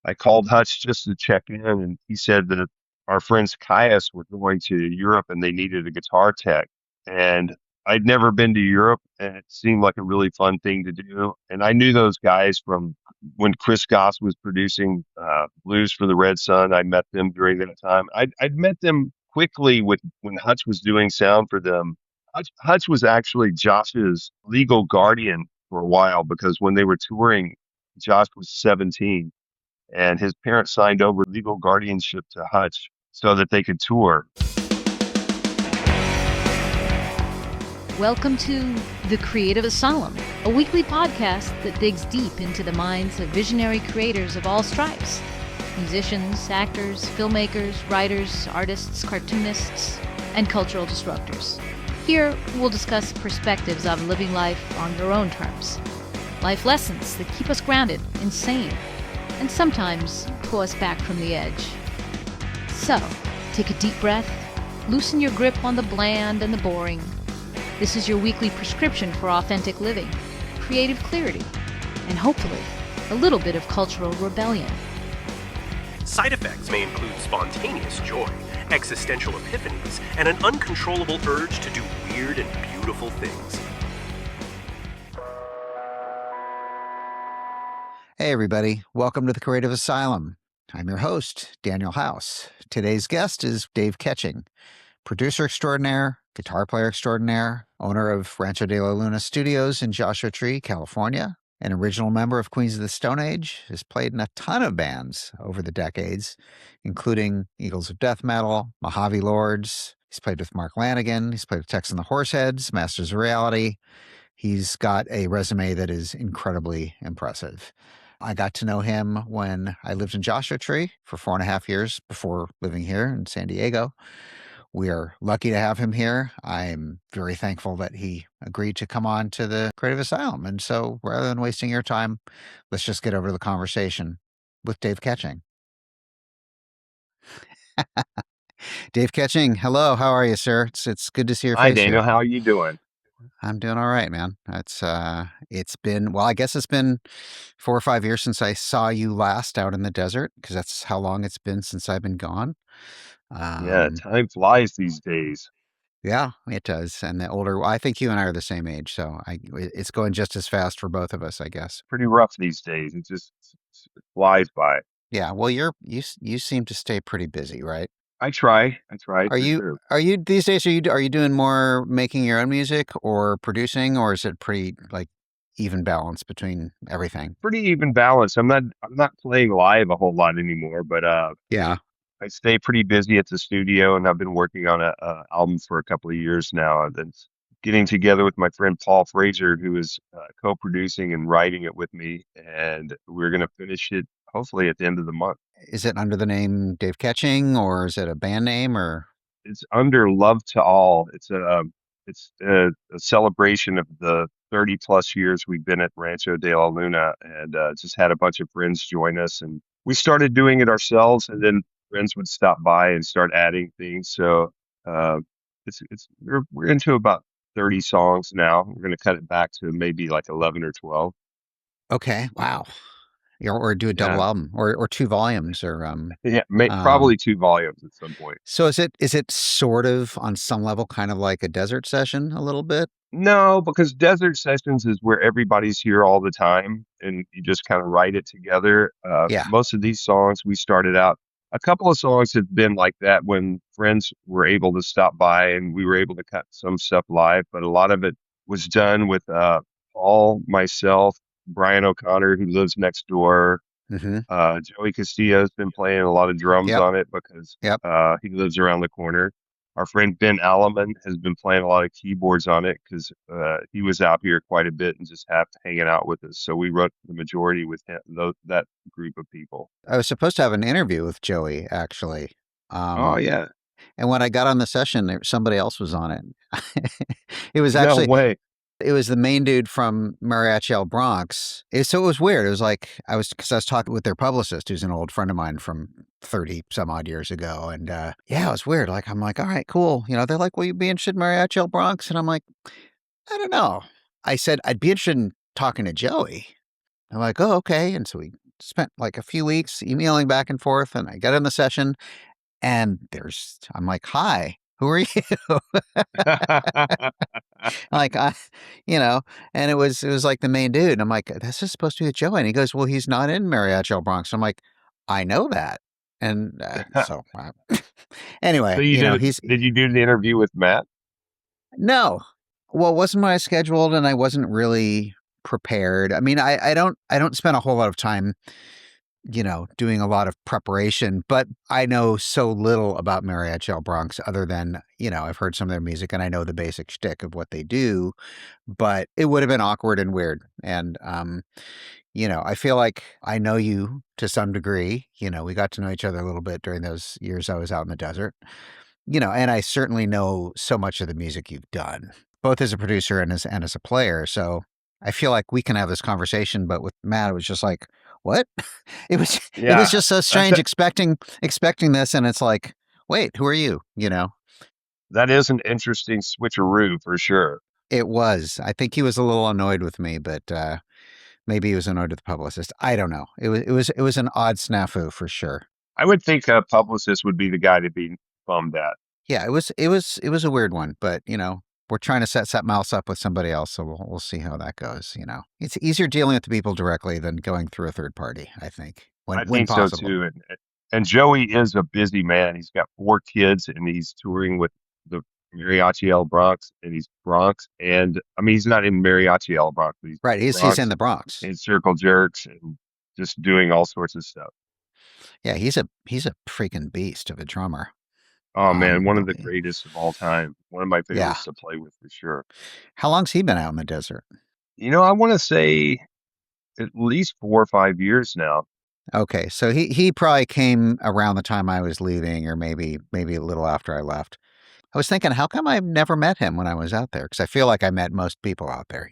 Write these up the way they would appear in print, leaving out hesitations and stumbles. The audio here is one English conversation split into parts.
I called Hutch just to check in, and he said that our friends Caius were going to Europe and they needed a guitar tech. And I'd never been to Europe, and it seemed like a really fun thing to do. And I knew those guys from when Chris Goss was producing Blues for the Red Sun. I met them during that time. I'd met them quickly with when Hutch was doing sound for them. Hutch was actually Josh's legal guardian for a while because when they were touring, Josh was 17 and his parents signed over legal guardianship to Hutch so that they could tour. Welcome to The Creative Asylum, a weekly podcast that digs deep into the minds of visionary creators of all stripes. Musicians, actors, filmmakers, writers, artists, cartoonists, and cultural disruptors. Here, we'll discuss perspectives of living life on your own terms. Life lessons that keep us grounded and sane, and sometimes pull us back from the edge. So, take a deep breath, loosen your grip on the bland and the boring. This is your weekly prescription for authentic living, creative clarity, and hopefully, a little bit of cultural rebellion. Side effects may include spontaneous joy, existential epiphanies, and an uncontrollable urge to do weird and beautiful things. Hey everybody, welcome to the Creative Asylum. I'm your host, Daniel House. Today's guest is Dave Ketching, producer extraordinaire, guitar player extraordinaire, owner of Rancho de la Luna Studios in Joshua Tree, California, an original member of Queens of the Stone Age, has played in a ton of bands over the decades, including Eagles of Death Metal, Mojave Lords. He's played with Mark Lanegan. He's played with Tex and the Horseheads, Masters of Reality. He's got a resume that is incredibly impressive. I got to know him when I lived in Joshua Tree for 4.5 years before living here in San Diego. We are lucky to have him here. I'm very thankful that he agreed to come on to the Creative Asylum. And so rather than wasting your time, let's just get over to the conversation with Dave Ketching. Dave Ketching, hello. How are you, sir? It's good to see your Hi, face Daniel. here. How are you doing? I'm doing all right, man. It's been, well, I guess it's been 4 or 5 years since I saw you last out in the desert, because that's how long it's been since I've been gone. Yeah, time flies these days. Yeah, it does. And I think you and I are the same age, so it's going just as fast for both of us, I guess. Pretty rough these days. It just flies by. Yeah, well, you seem to stay pretty busy, right? I try Are for you sure. are you these days are you doing more making your own music or producing, or is it pretty like even balance between everything? Pretty even balance. I'm not playing live a whole lot anymore, but Yeah. I stay pretty busy at the studio, and I've been working on a album for a couple of years now. I've been getting together with my friend Paul Fraser, who is co-producing and writing it with me, and we're going to finish it hopefully at the end of the month. Is it under the name Dave Ketching, or is it a band name, or? It's under Love to All. It's a celebration of the 30 plus years we've been at Rancho de la Luna, and just had a bunch of friends join us, and we started doing it ourselves, and then friends would stop by and start adding things. So uh, we're into about 30 songs now. We're going to cut it back to maybe like 11 or 12. Okay, wow. Or do a double Yeah, album or 2 volumes or yeah, um probably 2 volumes at some point. so is it sort of on some level kind of like a desert session a little bit? No, because desert sessions is where everybody's here all the time and you just kind of write it together. Yeah. Most of these songs we started out, a couple of songs have been like that when friends were able to stop by and we were able to cut some stuff live, but a lot of it was done with Paul, myself, Brian O'Connor, who lives next door. Mm-hmm. Joey Castillo's been playing a lot of drums Yep. on it because Yep. he lives around the corner. Our friend Ben Alleman has been playing a lot of keyboards on it because he was out here quite a bit and just hanging out with us. So we wrote the majority with him, that group of people. I was supposed to have an interview with Joey actually. Oh Um yeah, and when I got on the session somebody else was on it. It was no actually way. It was the main dude from Mariachi El Bronx. So it was weird. It was like because I was talking with their publicist, who's an old friend of mine from 30 some odd years ago. And yeah, it was weird. Like, I'm like, all right, cool. They're like, will you be interested in Mariachi El Bronx? And I'm like, I don't know. I said, I'd be interested in talking to Joey. I'm like, oh, okay. And so we spent like a few weeks emailing back and forth, and I get in the session, and I'm like, "Hi, who are you?" Like, you know, and it was like the main dude. And I'm like, "This is supposed to be Joey." And he goes, "Well, he's not in Mariachi El Bronx." I'm like, "I know that." And So anyway, you did it. he's Did you do the interview with Matt? no. Well, it wasn't what I scheduled, and I wasn't really prepared. I mean, I don't spend a whole lot of time, doing a lot of preparation, but I know so little about Mariachi El Bronx other than, I've heard some of their music and I know the basic shtick of what they do, but it would have been awkward and weird. And, I feel like I know you to some degree. We got to know each other a little bit during those years I was out in the desert. And I certainly know so much of the music you've done, both as a producer and as a player. So I feel like we can have this conversation, but with Matt, it was just like, what? It was Yeah, just so that's strange expecting this, and it's like, wait, who are you? that is an interesting switcheroo for sure. It was. I think he was a little annoyed with me, but maybe he was annoyed with the publicist. I don't know. It was an odd snafu for sure. I would think a publicist would be the guy to be bummed at. Yeah, it was a weird one, but we're trying to set something else up with somebody else, so we'll see how that goes. It's easier dealing with the people directly than going through a third party, I think, when I when think so possible. too. And Joey is a busy man. He's got 4 kids and he's touring with the Mariachi El Bronx and he's Bronx. And I mean, he's not in Mariachi El Bronx, but he's Right, he's in Bronx the Bronx. and Circle Jerks and just doing all sorts of stuff. Yeah, he's a freaking beast of a drummer. Oh man, one of the Really. greatest of all time. One of my Yeah. favorites to play with for sure. How long's he been out in the desert? I want to say at least 4 or 5 years now. Okay, so he probably came around the time I was leaving, or maybe a little after I left. I was thinking, how come I've never met him when I was out there? Because I feel like I met most people out there.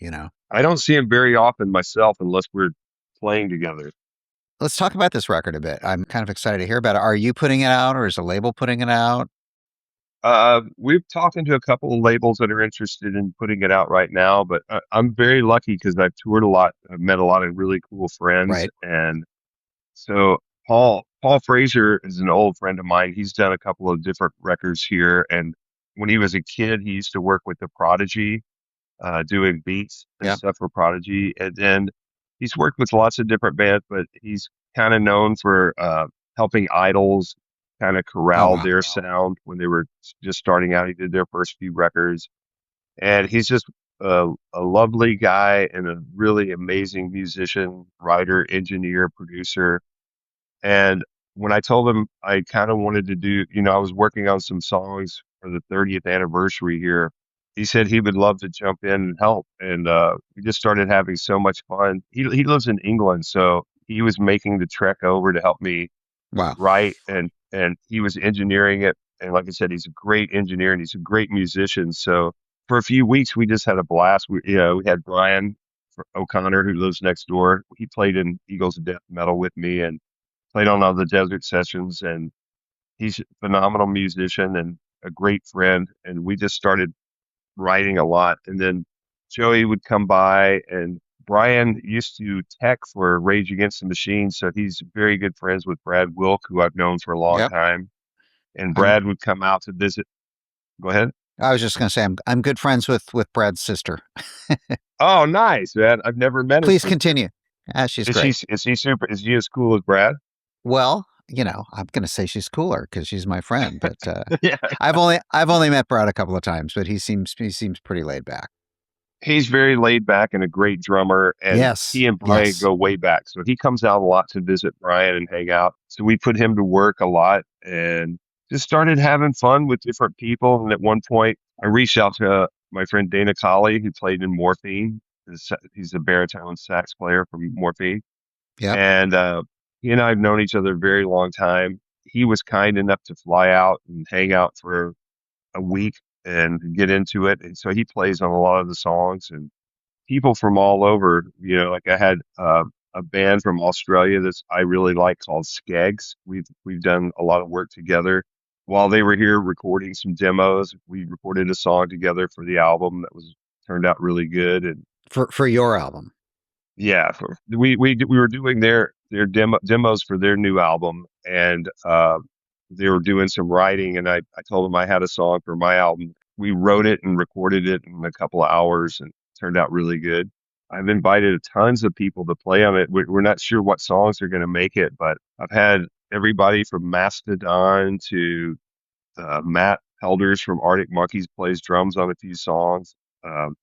I don't see him very often myself unless we're playing together. Let's talk about this record a bit. I'm kind of excited to hear about it. Are you putting it out, or is the label putting it out? We're talking to a couple of labels that are interested in putting it out right now, but I'm very lucky because I've toured a lot. I've met a lot of really cool friends, Right. and so Paul Fraser is an old friend of mine. He's done a couple of different records here, and when he was a kid, he used to work with the Prodigy, doing beats and Yeah. stuff for Prodigy, and then he's worked with lots of different bands, but he's kind of known for helping Idols kind of Oh corral wow. their sound when they were just starting out. He did their first few records, and he's just a lovely guy and a really amazing musician, writer, engineer, producer. And when I told him I kind of wanted to do, I was working on some songs for the 30th anniversary here, he said he would love to jump in and help. And we just started having so much fun. He lives in England, so he was making the trek over to help me Wow. write, and he was engineering it. And like I said, he's a great engineer and he's a great musician. So for a few weeks, we just had a blast. We had Brian O'Connor, who lives next door. He played in Eagles of Death Metal with me and played on all the desert sessions, and he's a phenomenal musician and a great friend. And we just started writing a lot. And then Joey would come by, and Brian used to tech for Rage Against the Machine, so he's very good friends with Brad Wilk, who I've known for a long Yep. time. And I'm. Brad would come out to visit. Go ahead. I was just gonna say I'm good friends with Brad's sister. Oh, nice, man. I've never met his Please sister. continue. She's Is he great. is he super? Is he as cool as Brad? Well, I'm gonna say she's cooler because she's my friend, but Yeah. I've only met Brad a couple of times, but he seems pretty laid back. He's very laid back and a great drummer, and Yes. he and Brian Yes. go way back. So he comes out a lot to visit Brian and hang out. So we put him to work a lot and just started having fun with different people. And at one point, I reached out to my friend Dana Colley, who played in Morphine. He's a baritone sax player from Morphine, Yep. and he and I have known each other a very long time. He was kind enough to fly out and hang out for a week and get into it. And so he plays on a lot of the songs and people from all over, like I had a band from Australia that I really like called Skeggs. We've done a lot of work together. While they were here recording some demos, we recorded a song together for the album that was turned out really good. And For your album. yeah, we were doing their demos for their new album, and they were doing some writing, and I told them I had a song for my album. We wrote it and recorded it in a couple of hours, and it turned out really good. I've invited tons of people to play on it. We're not sure what songs are going to make it, but I've had everybody from Mastodon to Matt Helders from Arctic Monkeys plays drums on a few songs. Um,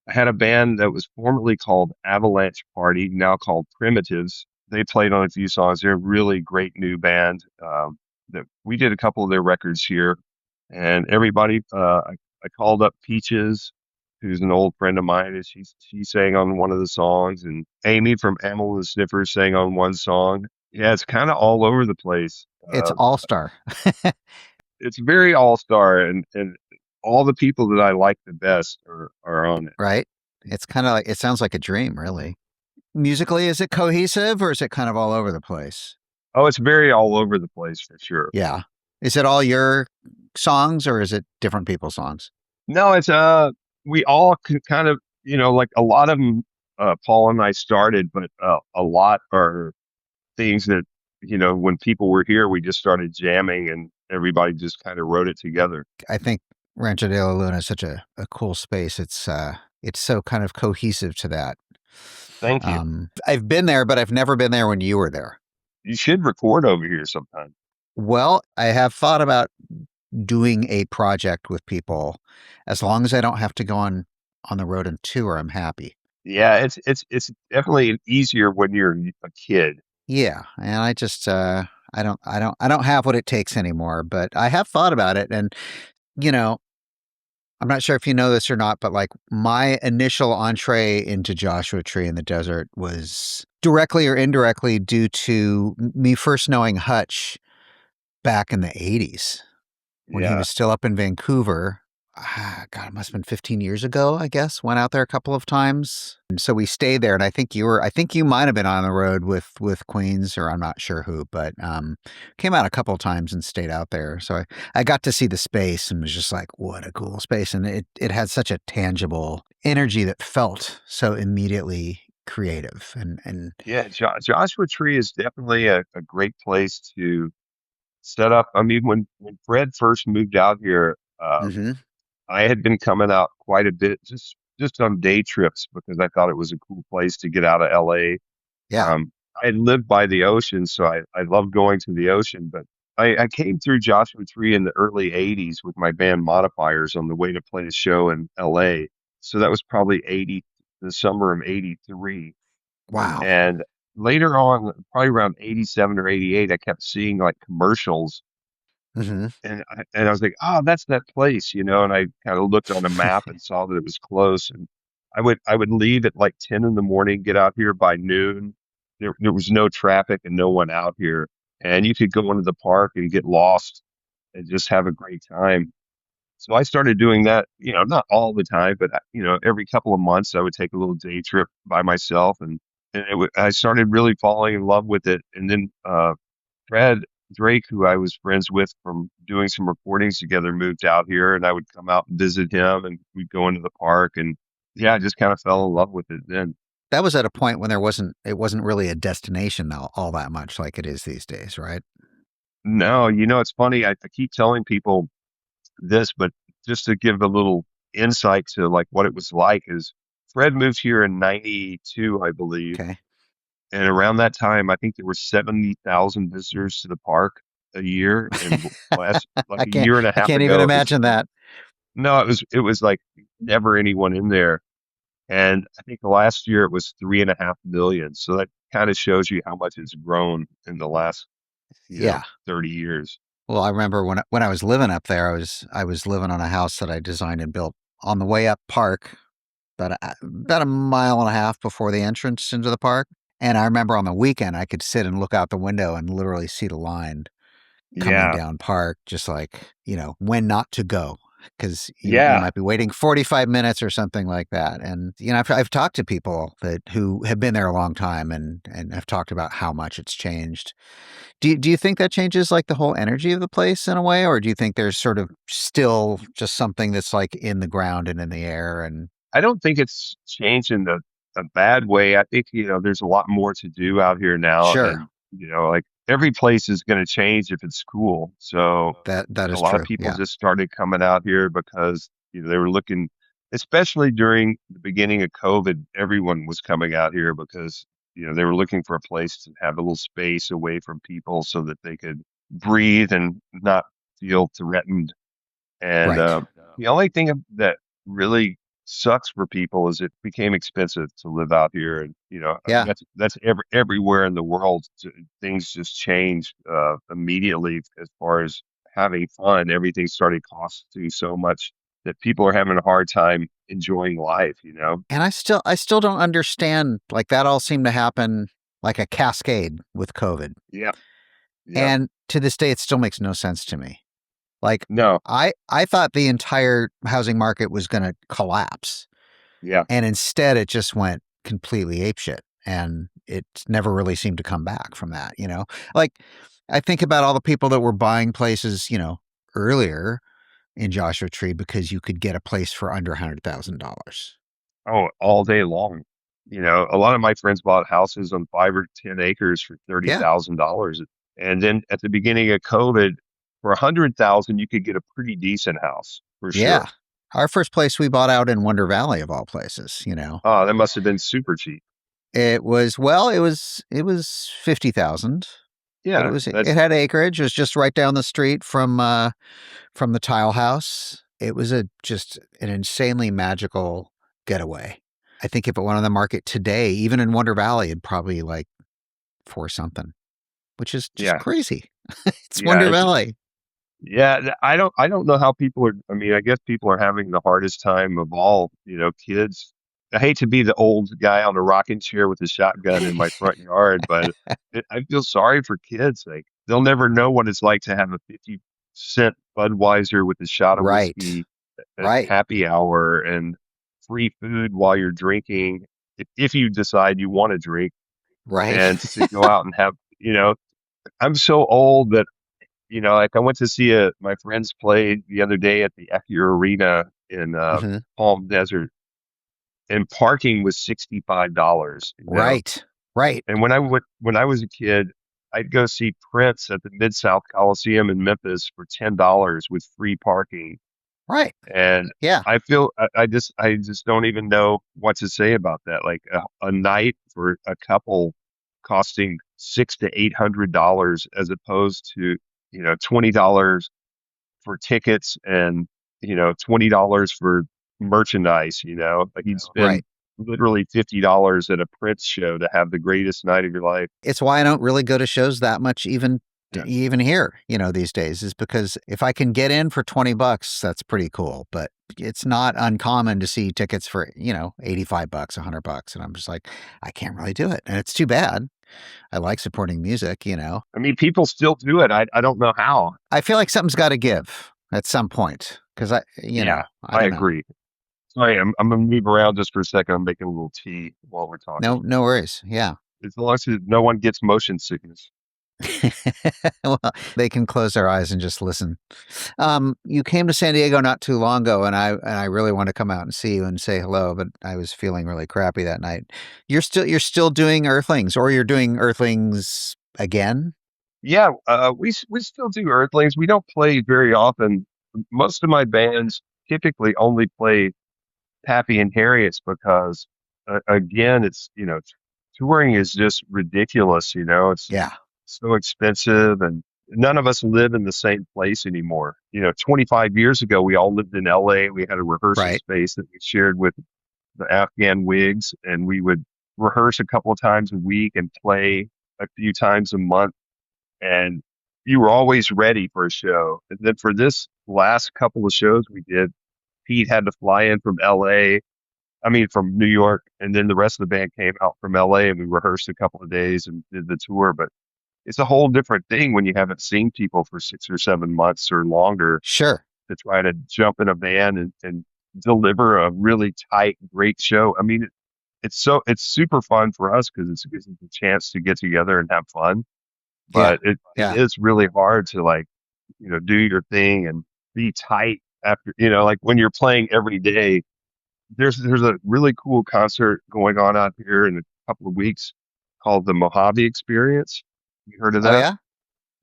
I had a band that was formerly called Avalanche Party, now called Primitives. They played on a few songs. They're a really great new band. That we did a couple of their records here, and everybody. I called up Peaches, who's an old friend of mine, and she sang on one of the songs, and Amy from Amyl and the Sniffers sang on one song. Yeah, it's kind of all over the place. It's all-star. It's very all star, and all the people that I like the best are on it. Right? It's kind of like, it sounds like a dream, really. Musically, is it cohesive or is it kind of all over the place? Oh, it's very all over the place for sure. Yeah. Is it all your songs or is it different people's songs? No, it's we all kind of, like a lot of them Paul and I started, but a lot are things that, when people were here, we just started jamming and everybody just kind of wrote it together. I think Rancho de la Luna is such a cool space. It's so kind of cohesive to that. Thank you. I've been there, but I've never been there when you were there. You should record over here sometime. Well, I have thought about doing a project with people. As long as I don't have to go on the road and tour, I'm happy. Yeah, it's definitely easier when you're a kid. Yeah, and I just I don't have what it takes anymore, but I have thought about it. And I'm not sure if you know this or not, but like my initial entree into Joshua Tree in the Desert was directly or indirectly due to me first knowing Hutch back in the 80s when he Yeah. was still up in Vancouver. God, it must have been 15 years ago, I guess. Went out there a couple of times. And so we stayed there. And I think you might have been on the road with Queens, or I'm not sure who, but came out a couple of times and stayed out there. So I got to see the space and was just like, what a cool space. And it had such a tangible energy that felt so immediately creative. And Yeah, Joshua Tree is definitely a great place to set up. I mean, when Fred first moved out here, Mhm. I had been coming out quite a bit, just on day trips because I thought it was a cool place to get out of LA. Yeah. I lived by the ocean, so I loved going to the ocean. But I came through Joshua Tree in the early '80s with my band Modifiers on the way to play a show in LA. So that was probably the summer of '83. Wow. And later on, probably around '87 or '88, I kept seeing like commercials, Hmm. and I was like, "Oh, that's that place," And I kind of looked on a map and saw that it was close. And I would leave at like 10 in the morning, get out here by noon. There was no traffic and no one out here, and you could go into the park and get lost and just have a great time. So I started doing that, not all the time, but every couple of months I would take a little day trip by myself, and I started really falling in love with it. And then Fred Drake, who I was friends with from doing some recordings together, moved out here, and I would come out and visit him, and we'd go into the park, and yeah, I just kind of fell in love with it then. That was at a point when it wasn't really a destination all that much like it is these days, right? No, it's funny. I keep telling people this, but just to give a little insight to like what it was like is Fred moved here in '92, I believe. Okay. And around that time, I think there were 70,000 visitors to the park a year. And last, like I a can't year and a I half can't even ago, it was, imagine that. no, it was like never anyone in there. And I think last year it was 3.5 million. So that kind of shows you how much it's grown in the last, Yeah. 30 years. Well, I remember when I was living up there, I was living on a house that I designed and built on the way up park, about a mile and a half before the entrance into the park. And I remember on the weekend I could sit and look out the window and literally see the line coming Yeah. down park, just like, when not to go. Because you Yeah. might be waiting 45 minutes or something like that. And I've talked to people who have been there a long time and have talked about how much it's changed. Do you think that changes like the whole energy of the place in a way, or do you think there's sort of still just something that's like in the ground and in the air? And I don't think it's changing a bad way. I think, there's a lot more to do out here now. Sure. And, like every place is going to change if it's cool. So That a is lot of true. people Yeah. just started coming out here because, they were looking, especially during the beginning of COVID, everyone was coming out here because, they were looking for a place to have a little space away from people so that they could breathe and not feel threatened. And Right. the only thing that really sucks for people is it became expensive to live out here. And, I mean, Yeah. that's everywhere in the world. Things just changed immediately as far as having fun. Everything started costing so much that people are having a hard time enjoying life. And I still don't understand, like, that all seemed to happen like a cascade with COVID. Yeah. Yeah. And to this day, it still makes no sense to me. Like, No. I thought the entire housing market was going to collapse, Yeah. and instead it just went completely apeshit, and it never really seemed to come back from that. Like, I think about all the people that were buying places, earlier in Joshua Tree because you could get a place for under $100,000. Oh, all day long. A lot of my friends bought houses on 5 or 10 acres for Yeah, $30,000. And then at the beginning of COVID, for 100,000, you could get a pretty decent house for yeah. sure. Our first place we bought out in Wonder Valley of all places. Oh, that must have been super cheap. It was, well, it was 50,000, but Yeah, it that's had acreage. It was just right down the street from the tile house. It was just an insanely magical getaway. I think if it went on the market today, even in Wonder Valley, it'd probably like four something, which is just yeah, crazy. It's yeah. Wonder Valley. I don't know how people are. I mean, I guess people are having the hardest time of all. Kids. I hate to be the old guy on a rocking chair with a shotgun in my front yard, but I feel sorry for kids. Like they'll never know what it's like to have a 50-cent Budweiser with a shot of Right. whiskey at Right. happy hour and free food while you're drinking. If you decide you want to drink, Right. and to go out and have. I'm so old that like I went to see my friends play the other day at the Acura Arena in Mhm. Palm Desert, and parking was $65. Right. Right. And when I was a kid, I'd go see Prince at the Mid South Coliseum in Memphis for $10 with free parking. Right. And Yeah. I just don't even know what to say about that. Like a night for a couple costing $600 to $800 as opposed to $20 for tickets and $20 for merchandise. Like you'd spend Right. literally $50 at a Prince show to have the greatest night of your life. It's why I don't really go to shows that much, Yeah, even here, these days, is because if I can get in for $20, that's pretty cool. But it's not uncommon to see tickets for, $85, $100. And I'm just like, I can't really do it. And it's too bad. I like supporting music. I mean, people still do it. I don't know how. I feel like something's got to give at some point because Yeah, I I don't know. agree. Sorry, I'm gonna move around just for a second. I'm making a little tea while we're No, talking. no worries. Yeah. As long as no one gets motion sickness. Well, they can close their eyes and just listen. You came to San Diego not too long ago, and I really want to come out and see you and say hello, but I was feeling really crappy that night. You're still doing Earthlings, or you're doing Earthlings again? Yeah, we still do Earthlings. We don't play very often. Most of my bands typically only play Pappy and Harriet's because, again, it's touring is just ridiculous. It's Yeah. so expensive, and none of us live in the same place anymore. 25 years ago, we all lived in LA. We had a rehearsal Right. space that we shared with the Afghan Wigs, and we would rehearse a couple of times a week and play a few times a month. And you were always ready for a show. And then for this last couple of shows we did, Pete had to fly in from LA. I mean, from New York, and then the rest of the band came out from LA, and we rehearsed a couple of days and did the tour. But it's a whole different thing when you haven't seen people for 6 or 7 months or longer Sure. to try to jump in a van and deliver a really tight, great show. I mean, it's super fun for us because it gives us a chance to get together and have fun. Yeah. But it Yeah. is really hard to like, do your thing and be tight after, like when you're playing every day, there's a really cool concert going on out here in a couple of weeks called the Mojave Experience. You heard of Oh that? yeah?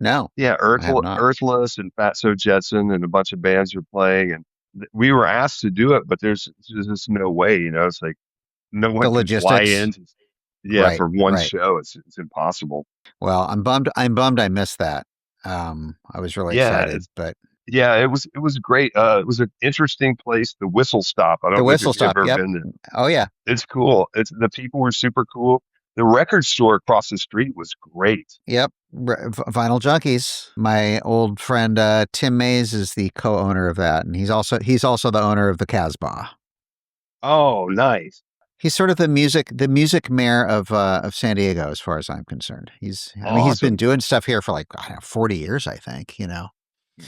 No, Yeah, I have not. Earthless and Fatso Jetson and a bunch of bands are playing, and we were asked to do it, but there's just no way, you know. It's like no The one can fly logistics. in. Yeah, Right, for one right. show, it's impossible. Well, I'm bummed I missed that. I was really Yeah, excited, but yeah, it was great. It was an interesting place, the Whistle Stop. I the don't know if whistle you've stop. ever Yep. been there. Oh yeah. It's cool. It's the people were super cool. The record store across the street was great. Yep. Vinyl Junkies. My old friend Tim Mays is the co-owner of that, and he's also the owner of the Casbah. Oh, nice. He's sort of the music mayor of San Diego, as far as I'm concerned. He's been Awesome. doing stuff here for like I don't know, 40 years, I think.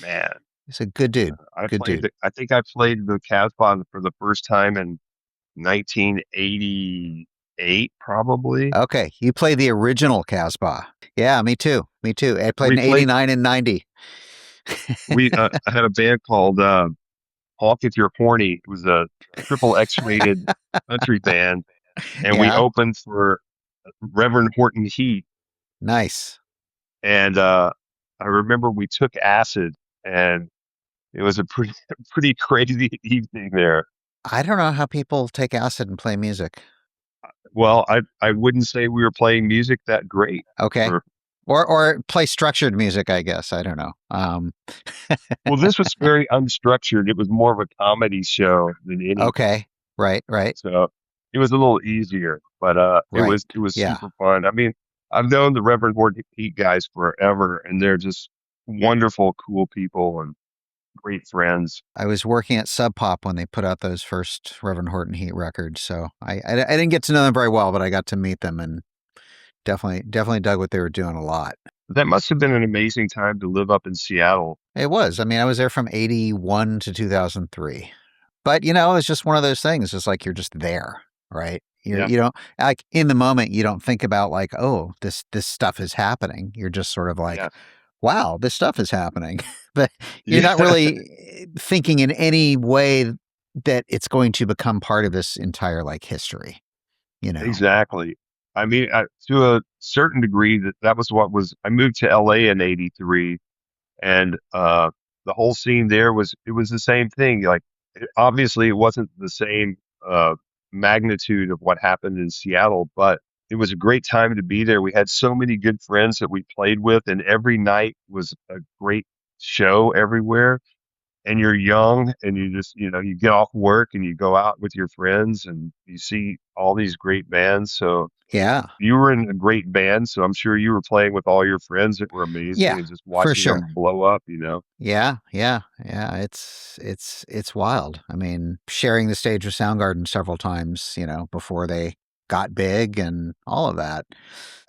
Man. He's a good dude. Good dude. I think I played the Casbah for the first time in 1988, probably. Okay, you play the original Casbah. Yeah, me too. Me too. I played We in played, '89 and '90. I had a band called, Hawk If You're Horny. It was a triple X rated country band, and we Yeah, opened for Reverend Horton Heat. nice. And, I remember we took acid and it was a pretty, pretty crazy evening there. I don't know how people take acid and play music. Well, I wouldn't say we were playing music that great Okay, for, or play structured music. I guess I don't know. well, this was very unstructured. It was more of a comedy show than anything. Okay, right, right, So it was a little easier, but right. it was Yeah, super fun. I mean, I've known the Reverend Horton Heat guys forever, and they're just wonderful, cool people and great friends. I was working at Sub Pop when they put out those first Reverend Horton Heat records, so I didn't get to know them very well, but I got to meet them and definitely dug what they were doing a lot. That must have been an amazing time to live up in Seattle. It was. I mean, I was there from '81 to 2003. But, it's just one of those things. It's like you're just there, right? Yeah, You don't like in the moment, you don't think about like, oh, this stuff is happening. You're just sort of like, yeah, wow, this stuff is happening. But you're not yeah, really thinking in any way that it's going to become part of this entire like history, you know. exactly. I mean, to a certain degree, that was what was. I moved to LA in '83, and the whole scene there was it was the same thing. Like, obviously, it wasn't the same magnitude of what happened in Seattle, but it was a great time to be there. We had so many good friends that we played with, and every night was a great show everywhere. And you're young, and you just you get off work and you go out with your friends, and you see all these great bands. So Yeah. you were in a great band, so I'm sure you were playing with all your friends that were amazing Yeah, and just for watching sure. them blow up, you know? Yeah, yeah, yeah. It's wild. I mean, sharing the stage with Soundgarden several times, before they got big and all of that.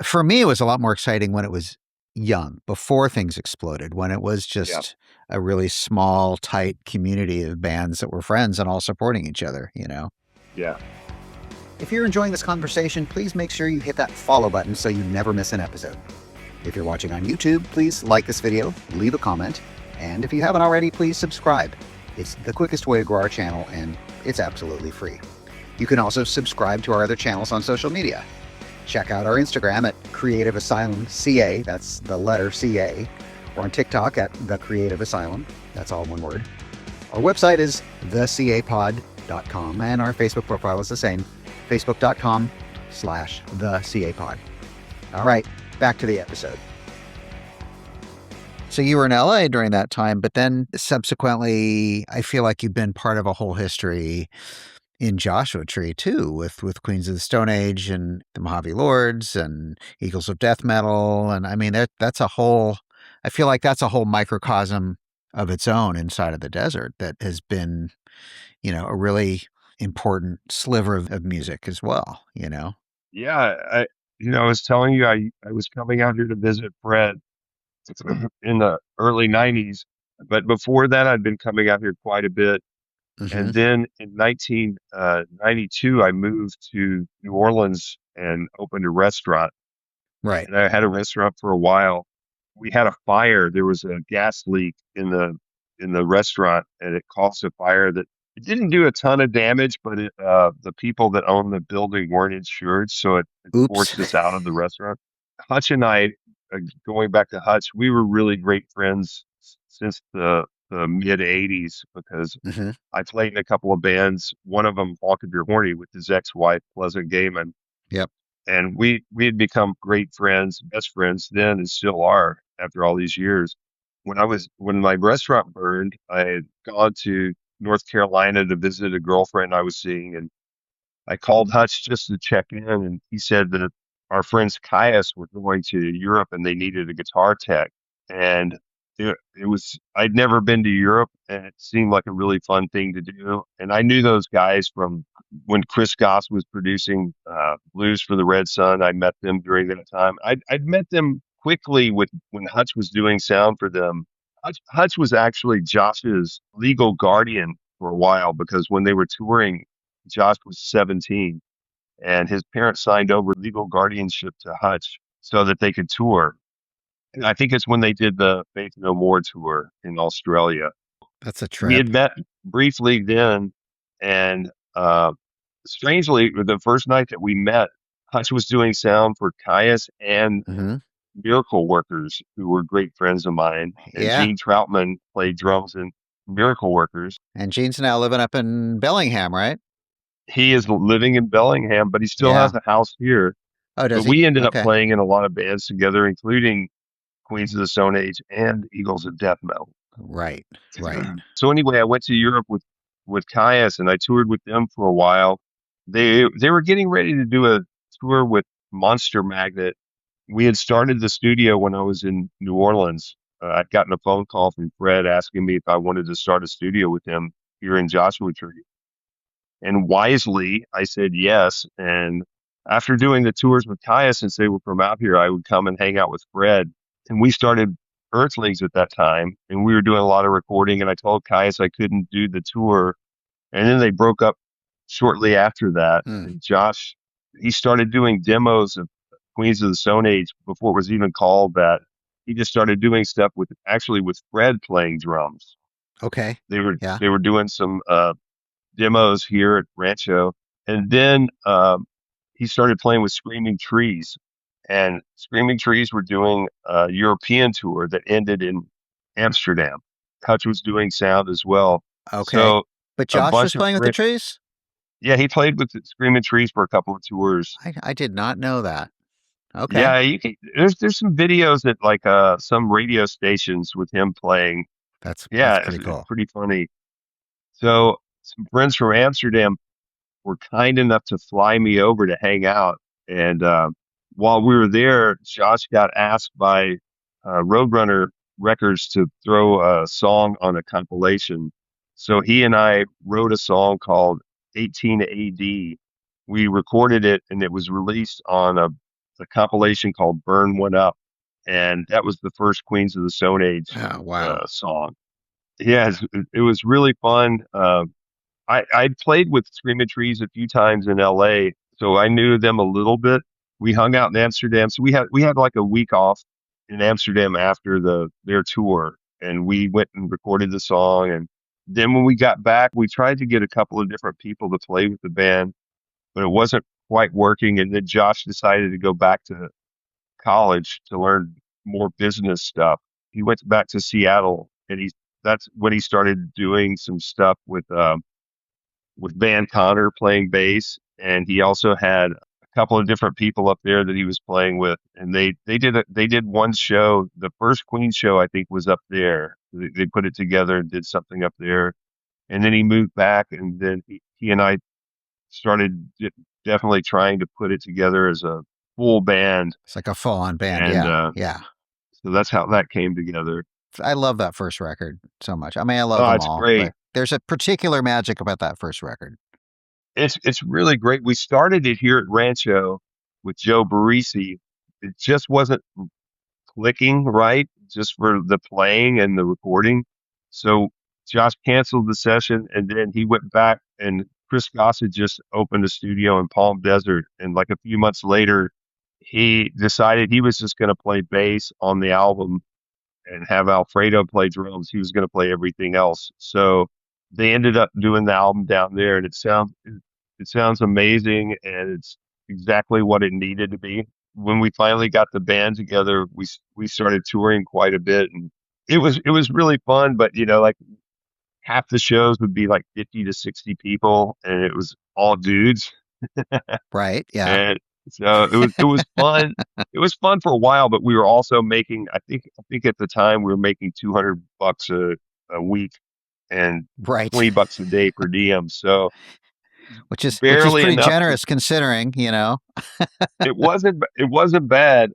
For me, it was a lot more exciting when it was young, before things exploded, when it was Yeah. just a really small, tight community of bands that were friends and all supporting each other. Yeah. If you're enjoying this conversation, please make sure you hit that follow button so you never miss an episode. If you're watching on YouTube, please like this video, leave a comment, and if you haven't already, please subscribe. It's the quickest way to grow our channel, and it's absolutely free. You can also subscribe to our other channels on social media. Check out our Instagram at Creative Asylum CA, that's the letter CA, or on TikTok at The Creative Asylum, that's all one word. Our website is thecapod.com, and our Facebook profile is the same, facebook.com/thecapod. All right, back to the episode. So you were in LA during that time, but then subsequently, I feel like you've been part of a whole history in Joshua Tree too, with Queens of the Stone Age and the Mojave Lords and Eagles of Death Metal, and I mean that's a whole. I feel like that's a whole microcosm of its own inside of the desert that has been, a really important sliver of music as well. Yeah. I was telling you, I was coming out here to visit Fred in the early '90s, but before that, I'd been coming out here quite a bit. Hmm. And then in 1992, I moved to New Orleans and opened a restaurant. Right. And I had a restaurant for a while. We had a fire. There was a gas leak in the restaurant, and it caused a fire that It didn't do a ton of damage, but the people that owned the building weren't insured, so it Oops. forced us out of the restaurant. Hutch and I, going back to Hutch, we were really great friends since the mid '80s because Hmm. I played in a couple of bands. One of them, Walk If You're Horny, with his ex-wife, Pleasant Gayman, Yep. and we had become great friends, best friends then, and still are after all these years. When my restaurant burned, I had gone to North Carolina to visit a girlfriend I was seeing, and I called Hutch just to check in, and he said that our friends Caius were going to Europe and they needed a guitar tech. And it was, I'd never been to Europe, and it seemed like a really fun thing to do. And I knew those guys from when Chris Goss was producing Blues for the Red Sun. I met them during that time. I'd met them quickly with when Hutch was doing sound for them. Hutch was actually Josh's legal guardian for a while because when they were touring, Josh was 17 and his parents signed over legal guardianship to Hutch so that they could tour. And I think it's when they did the Faith No More tour in Australia. That's a We trip. had met briefly then, and strangely, the first night that we met, Hutch was doing sound for Caius and Hmm. Miracle Workers, who were great friends of mine. And Yeah. Gene Troutman played drums in Miracle Workers. And Gene's now living up in Bellingham, right? He is living in Bellingham, but he still Yeah. has a house here. Oh, does But he? we ended up Okay. playing in a lot of bands together, including Queens of the Stone Age and Eagles of Death Metal. Right. Right. So anyway, I went to Europe with Caius, and I toured with them for a while. They were getting ready to do a tour with Monster Magnet. We had started the studio when I was in New Orleans. I'd gotten a phone call from Fred asking me if I wanted to start a studio with him here in Joshua Tree. And wisely, I said yes. And after doing the tours with Caius, since they were from out here, I would come and hang out with Fred. And we started Earthlings at that time. And we were doing a lot of recording. And I told Caius I couldn't do the tour. And then they broke up shortly after that. Hmm. And Josh, he started doing demos of Queens of the Stone Age before it was even called that. He just started doing stuff with Fred playing drums. Okay. They were Yeah. they were doing some demos here at Rancho. And then he started playing with Screaming Trees. And Screaming Trees were doing a European tour that ended in Amsterdam. Hutch was doing sound as well. Okay. So But a Josh was bunch of playing with the friends, trees? yeah, he played with the Screaming Trees for a couple of tours. I did not know that. Okay. Yeah, there's some videos at like some radio stations with him playing. That's Yeah, pretty it's cool. pretty funny. So some friends from Amsterdam were kind enough to fly me over to hang out. And while we were there, Josh got asked by Roadrunner Records to throw a song on a compilation. So he and I wrote a song called 18 AD. We recorded it and it was released on a compilation called Burn One Up. And that was the first Queens of the Stone Age Oh, wow. song. Yeah, it was really fun. I'd played with Screaming Trees a few times in LA, so I knew them a little bit. We hung out in Amsterdam, so we had like a week off in Amsterdam after their tour, and we went and recorded the song. And then when we got back, we tried to get a couple of different people to play with the band, but it wasn't quite working. And then Josh decided to go back to college to learn more business stuff. He went back to Seattle, and that's when he started doing some stuff with Van Connor playing bass, and he also had a couple of different people up there that he was playing with, and they did one show. The first Queen show I think was up there. They put it together and did something up there, and then he moved back, and then he and I started definitely trying to put it together as a full band, It's like a full-on band. and Yeah. Yeah. so that's how that came together. I love that first record so much. I mean, I love Oh, them it's all, great. but there's a particular magic about that first record. It's really great. We started it here at Rancho with Joe Barisi. It just wasn't clicking right, just for the playing and the recording. So Josh canceled the session, and then he went back, and Chris Gossett just opened a studio in Palm Desert. And like a few months later, he decided he was just going to play bass on the album and have Alfredo play drums. He was going to play everything else. So they ended up doing the album down there, and it sounds amazing, and it's exactly what it needed to be. When we finally got the band together, we started touring quite a bit, and it was really fun. But like half the shows would be like 50 to 60 people, and it was all dudes, Right. Yeah. and so it was fun. It was fun for a while, but we were also making. I think at the time we were making $200 a week and Right. $20 a day per diem. So Which is barely pretty enough to. generous considering. It wasn't bad.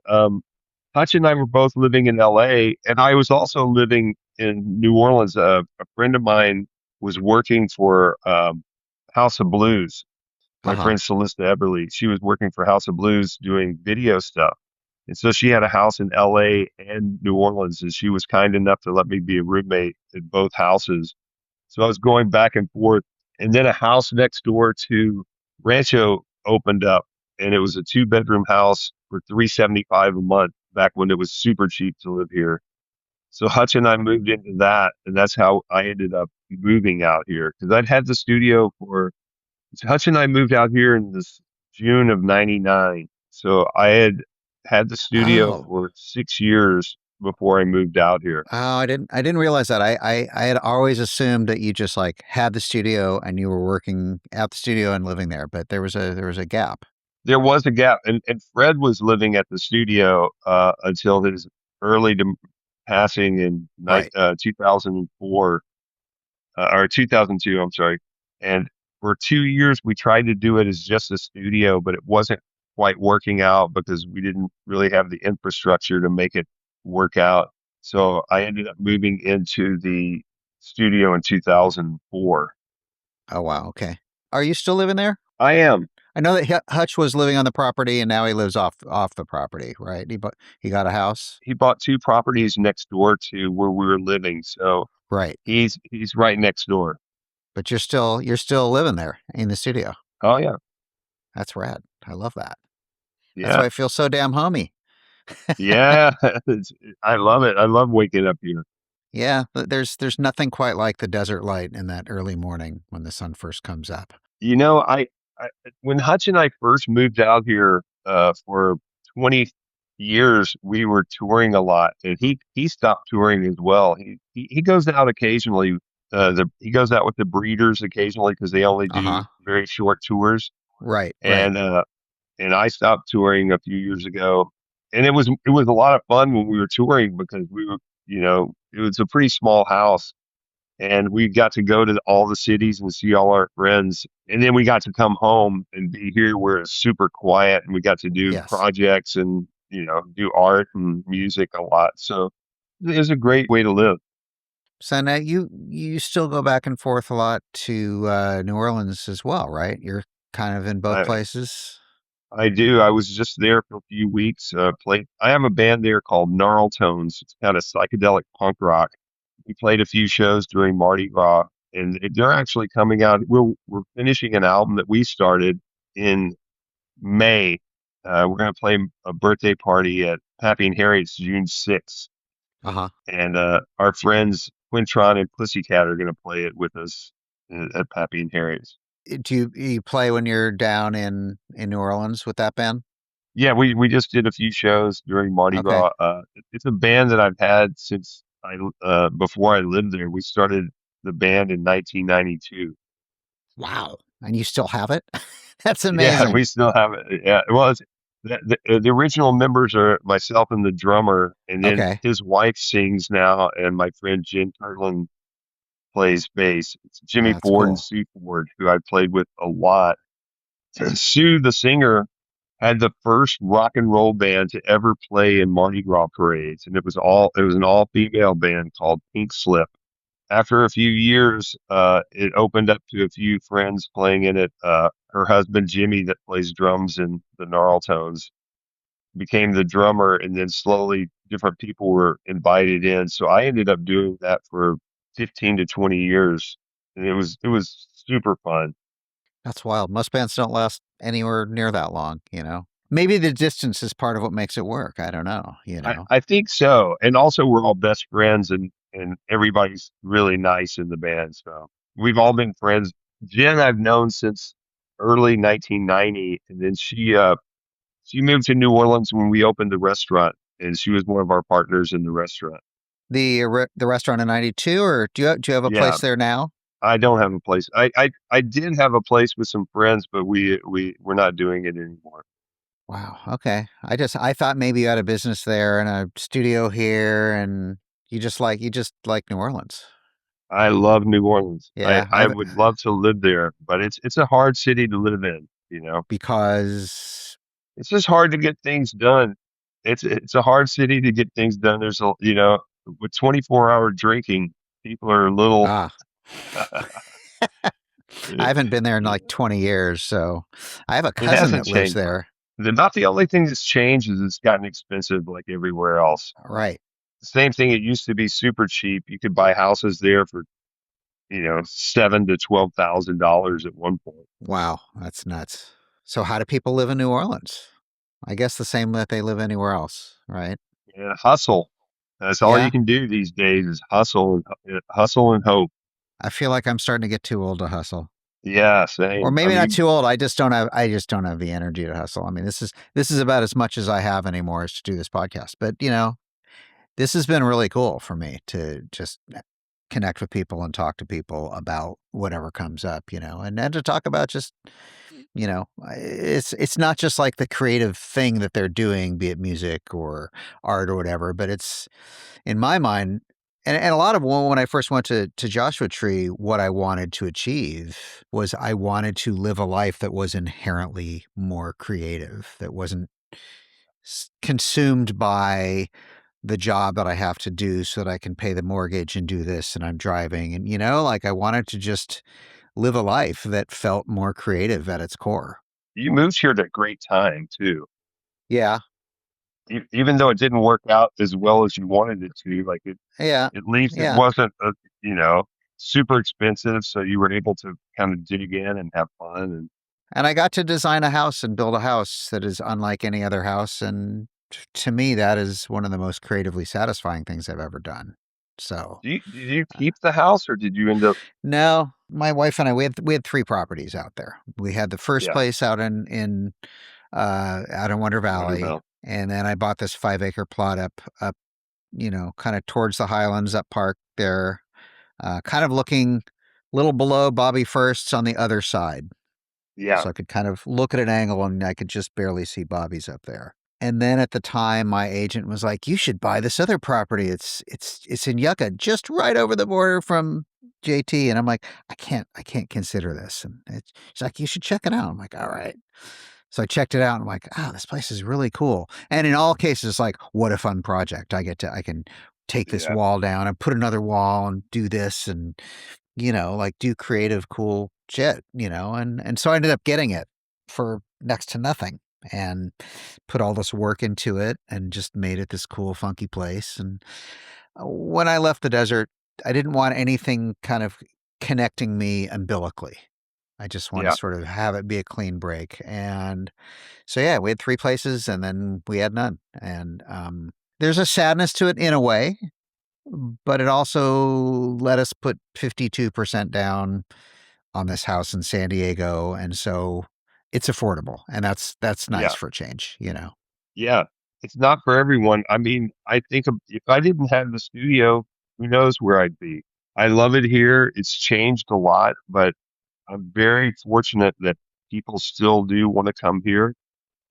Hutch and I were both living in L.A. and I was also living in New Orleans. A friend of mine was working for House of Blues. My Uh-huh. friend Celista Eberly. She was working for House of Blues doing video stuff. And so she had a house in LA and New Orleans, and she was kind enough to let me be a roommate at both houses. So I was going back and forth. And then a house next door to Rancho opened up, and it was a two-bedroom house for $375 a month back when it was super cheap to live here. So Hutch and I moved into that, and that's how I ended up moving out here because I'd had the studio for. Hutch and I moved out here in this June of '99. So I had the studio Oh. for 6 years before I moved out here. Oh, I didn't realize that. I had always assumed that you just like had the studio and you were working at the studio and living there, but there was a gap. There was a gap, and Fred was living at the studio until his early passing in Right. 2004 or 2002. I'm sorry. And for 2 years, we tried to do it as just a studio, but it wasn't quite working out because we didn't really have the infrastructure to make it work out. So I ended up moving into the studio in 2004. Oh wow. Okay. Are you still living there? I am. I know that Hutch was living on the property and now he lives off the property, right? He got a house. He bought two properties next door to where we were living. So Right. he's right next door. But you're still living there in the studio. Oh yeah. That's rad. I love that. That's Yeah. why I feel so damn homey. Yeah. I love it. I love waking up here. Yeah, there's nothing quite like the desert light in that early morning when the sun first comes up. You know, I when Hutch and I first moved out here for 20 years, we were touring a lot, and he stopped touring as well. He goes out occasionally. He goes out with the Breeders occasionally because they only do Uh-huh. very short tours, Right, right. and I stopped touring a few years ago, and it was a lot of fun when we were touring because it was a pretty small house and we got to go to all the cities and see all our friends. And then we got to come home and be here where it's super quiet and we got to do Yes. projects and, do art and music a lot. So it was a great way to live. So now you still go back and forth a lot to New Orleans as well, right? You're kind of in both I, places. I do. I was just there for a few weeks. I have a band there called Gnarl Tones. It's kind of psychedelic punk rock. We played a few shows during Mardi Gras, and they're actually coming out. We're finishing an album that we started in May. We're going to play a birthday party at Pappy and Harriet's June 6th, Uh-huh. and our friends Quintron and Pussycat are going to play it with us at Pappy and Harriet's. Do you play when you're down in New Orleans with that band? Yeah, we just did a few shows during Mardi Okay. Gras. It's a band that I've had since I before I lived there. We started the band in 1992. Wow. And you still have it? That's Yeah, amazing. we still have it. Yeah, well, the original members are myself and the drummer, and then Okay. his wife sings now, and my friend Jen Kirtland plays bass. It's Jimmy That's Ford and cool. Sue Ford, who I played with a lot. Sue, the singer, had the first rock and roll band to ever play in Mardi Gras parades, and it was an all female band called Pink Slip. After a few years, it opened up to a few friends playing in it. Her husband Jimmy, that plays drums in the Gnarl Tones, became the drummer, and then slowly different people were invited in. So I ended up doing that for 15 to 20 years, and it was super fun. That's wild. Most bands don't last anywhere near that long. Maybe the distance is part of what makes it work. I don't know, you I, know. I think so, and also we're all best friends, and everybody's really nice in the band. So we've all been friends. Jen, I've known since early 1990, and then she moved to New Orleans when we opened the restaurant, and she was one of our partners in the restaurant. The restaurant in '92, or do you have a Yeah, place there now? I don't have a place. I did have a place with some friends, but we're not doing it anymore. Wow. Okay. I thought maybe you had a business there and a studio here, and you just like New Orleans. I love New Orleans. Yeah. I I've would love to live there, but it's a hard city to live in, you know. because It's just hard to get things done. It's a hard city to get things done. There's a you know, with 24-hour drinking, people are a little ah I haven't been there in like 20 years, so I have a it cousin hasn't that lives changed much. there. Not the only thing that's changed is it's gotten expensive like everywhere else. Right. Same thing, it used to be super cheap. You could buy houses there for, seven to $12,000 at one point. Wow, that's nuts. So how do people live in New Orleans? I guess the same that they live anywhere else, right? Yeah, hustle. That's all you Yeah. can do these days is hustle and hope. I feel like I'm starting to get too old to hustle. Yeah, Or same. I maybe not mean, too old. I just don't have the energy to hustle. I mean, this is about as much as I have anymore is to do this podcast. But, this has been really cool for me to just connect with people and talk to people about whatever comes up, and to talk about just, it's not just like the creative thing that they're doing, be it music or art or whatever, but it's in my mind, and a lot of when I first went to Joshua Tree, what I wanted to achieve was I wanted to live a life that was inherently more creative, that wasn't consumed by the job that I have to do so that I can pay the mortgage and do this and I'm driving and like I wanted to just live a life that felt more creative at its core. you moved here at a great time too. Yeah. Even though it didn't work out as well as you wanted it to, like Yeah. at least it Yeah. wasn't you know, super expensive, so you were able to kind of dig in and have fun and And I got to design a house and build a house that is unlike any other house. And to me, that is one of the most creatively satisfying things I've ever done. So, did you keep the house or did you end up no, my wife and I, we had three properties out there. We had the first yeah, place out in Wonder Valley. Wondermount. And then I bought this 5 acre plot up, kind of towards the Highlands up park there, kind of looking a little below Bobby First's on the other side. Yeah, So I could kind of look at an angle and I could just barely see Bobby's up there. And then at the time, my agent was like, "You should buy this other property. It's in Yucca, just right over the border from JT." And I'm like, "I can't consider this." And she's like, "You should check it out." I'm like, "All right." So I checked it out and I'm like, "Oh, this place is really cool." And in all cases, like, what a fun project! I can take this yeah, wall down and put another wall and do this and like do creative, cool shit, and so I ended up getting it for next to nothing and put all this work into it and just made it this cool, funky place. And when I left the desert, I didn't want anything kind of connecting me umbilically. I just wanted yeah, to sort of have it be a clean break. And so, yeah, we had three places and then we had none. And there's a sadness to it in a way, but it also let us put 52% down on this house in San Diego, and so it's affordable, and that's nice yeah, for a change, yeah. It's not for everyone. I mean, I think if I didn't have the studio, who knows where I'd be. I love it here. It's changed a lot, but I'm very fortunate that people still do want to come here.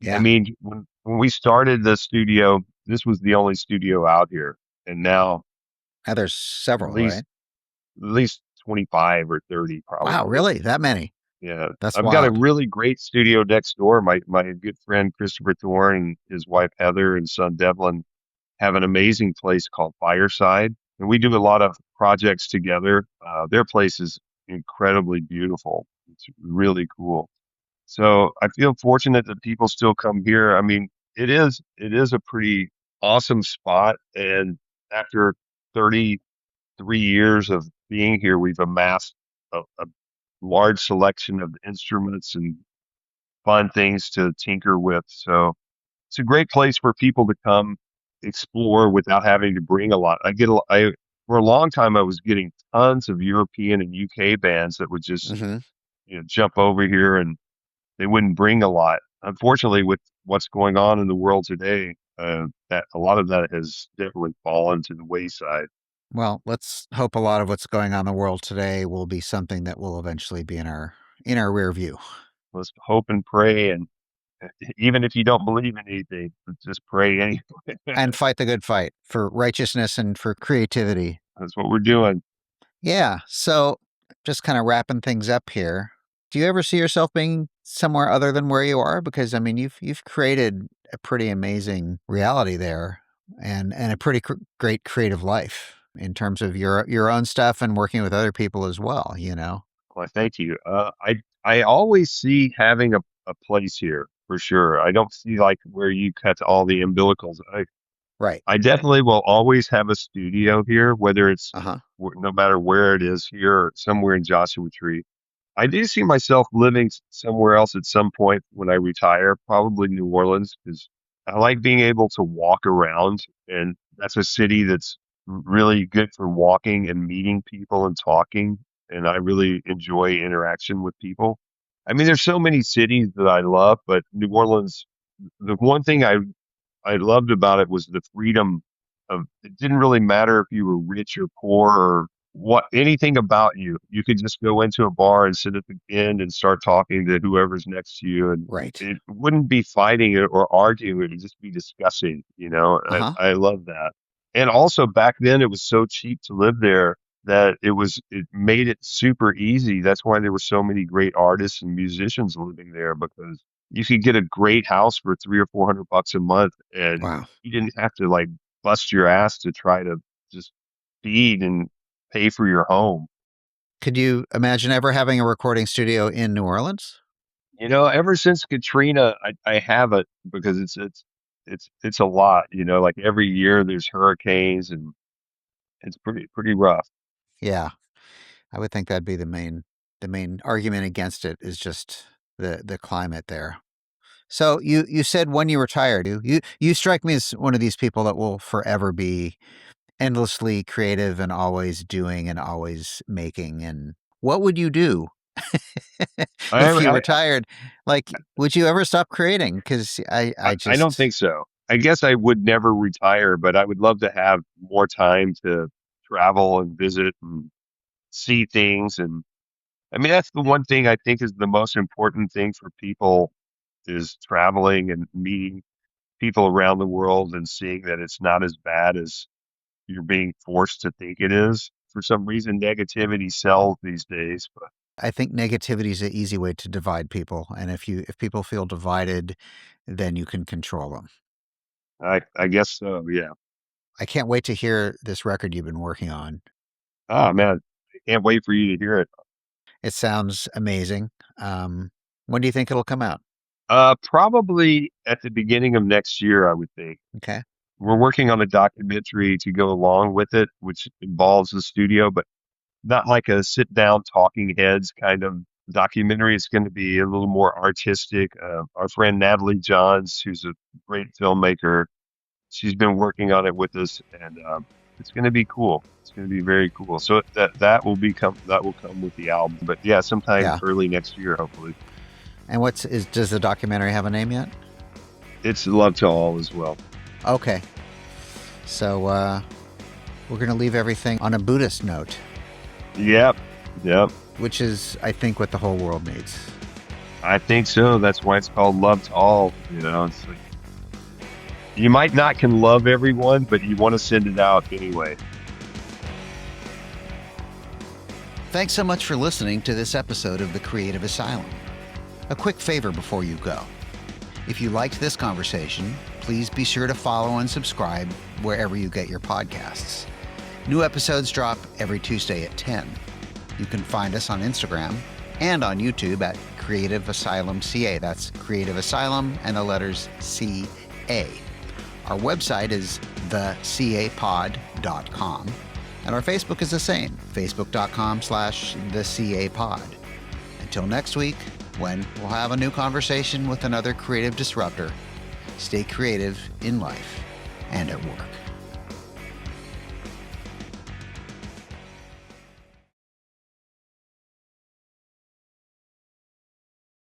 I Yeah. mean, when we started the studio, this was the only studio out here, and now Now there's at several, least right? at least 25 or 30 Wow, probably. really? That many? Yeah, That's I've got a wild. really great studio next door. My good friend Christopher Thorne and his wife Heather and son Devlin have an amazing place called Fireside, and we do a lot of projects together. Their place is incredibly beautiful. It's really cool. So I feel fortunate that people still come here. I mean, it is a pretty awesome spot, and after 33 years of being here, we've amassed a large selection of instruments and fun things to tinker with. So it's a great place for people to come explore without having to bring a lot. I for a long time, I was getting tons of European and UK bands that would just, Hmm. jump over here and they wouldn't bring a lot. Unfortunately, with what's going on in the world today, that a lot of that has definitely fallen to the wayside. Well, let's hope a lot of what's going on in the world today will be something that will eventually be in our rear view. Let's hope and pray, and even if you don't believe in anything, just pray anyway. And fight the good fight for righteousness and for creativity. That's what we're doing. Yeah. So just kind of wrapping things up here. Do you ever see yourself being somewhere other than where you are? Because I mean, you've created a pretty amazing reality there, and a pretty great creative life in terms of your own stuff and working with other people as well. Well, thank you. I always see having a place here for sure. I don't see like where you cut all the umbilicals. Right. I definitely will always have a studio here, whether it's Uh huh. no matter where it is here or somewhere in Joshua Tree. I do see myself living somewhere else at some point when I retire, probably New Orleans, because I like being able to walk around, and that's a city that's really good for walking and meeting people and talking. And I really enjoy interaction with people. I mean, there's so many cities that I love, but New Orleans, the one thing I loved about it was the freedom of it didn't really matter if you were rich or poor or what anything about you. You could just go into a bar and sit at the end and start talking to whoever's next to you, and Right. it wouldn't be fighting or arguing, it would just be discussing, Uh huh. I love that. And also back then it was so cheap to live there that it made it super easy. That's why there were so many great artists and musicians living there because you could get a great house for 300 or 400 bucks a month, and Wow. you didn't have to like bust your ass to try to just feed and pay for your home. Could you imagine ever having a recording studio in New Orleans? Ever since Katrina, I have it because it's a lot. Like every year there's hurricanes and it's pretty rough. Yeah, I would think that'd be the main argument against it is just the climate there. So you said when you retired, you strike me as one of these people that will forever be endlessly creative and always doing and always making. And what would you do I if you I retired? Like, would you ever stop creating? Because I I don't just think so. I guess I would never retire, but I would love to have more time to travel and visit and see things. And I mean, that's the one thing I think is the most important thing for people is traveling and meeting people around the world and seeing that it's not as bad as you're being forced to think it is. For some reason, negativity sells these days, but I think negativity is an easy way to divide people, and if people feel divided, then you can control them. I guess so. Yeah. I can't wait to hear this record you've been working on. Oh man, I can't wait for you to hear it. It sounds amazing. Um, when do you think it'll come out? Probably at the beginning of next year, I would think. Okay. We're working on a documentary to go along with it, which involves the studio, but not like a sit down talking heads kind of documentary. It's going to be a little more artistic. Our friend Natalie Johns, who's a great filmmaker, she's been working on it with us, and it's going to be cool. It's going to be very cool. So that will come with the album. But yeah, sometime Yeah. early next year, hopefully. And does the documentary have a name yet? It's Love to All as well. Okay. So we're going to leave everything on a Buddhist note, Yep, yep. which is, I think, what the whole world needs. I think so. That's why it's called Love to All. It's like you might not can love everyone, but you want to send it out anyway. Thanks so much for listening to this episode of The Creative Asylum. A quick favor before you go. If you liked this conversation, please be sure to follow and subscribe wherever you get your podcasts. New episodes drop every Tuesday at 10. You can find us on Instagram and on YouTube at Creative Asylum CA. That's Creative Asylum and the letters CA. Our website is thecapod.com. And our Facebook is the same, facebook.com/thecapod. Until next week, when we'll have a new conversation with another creative disruptor, stay creative in life and at work.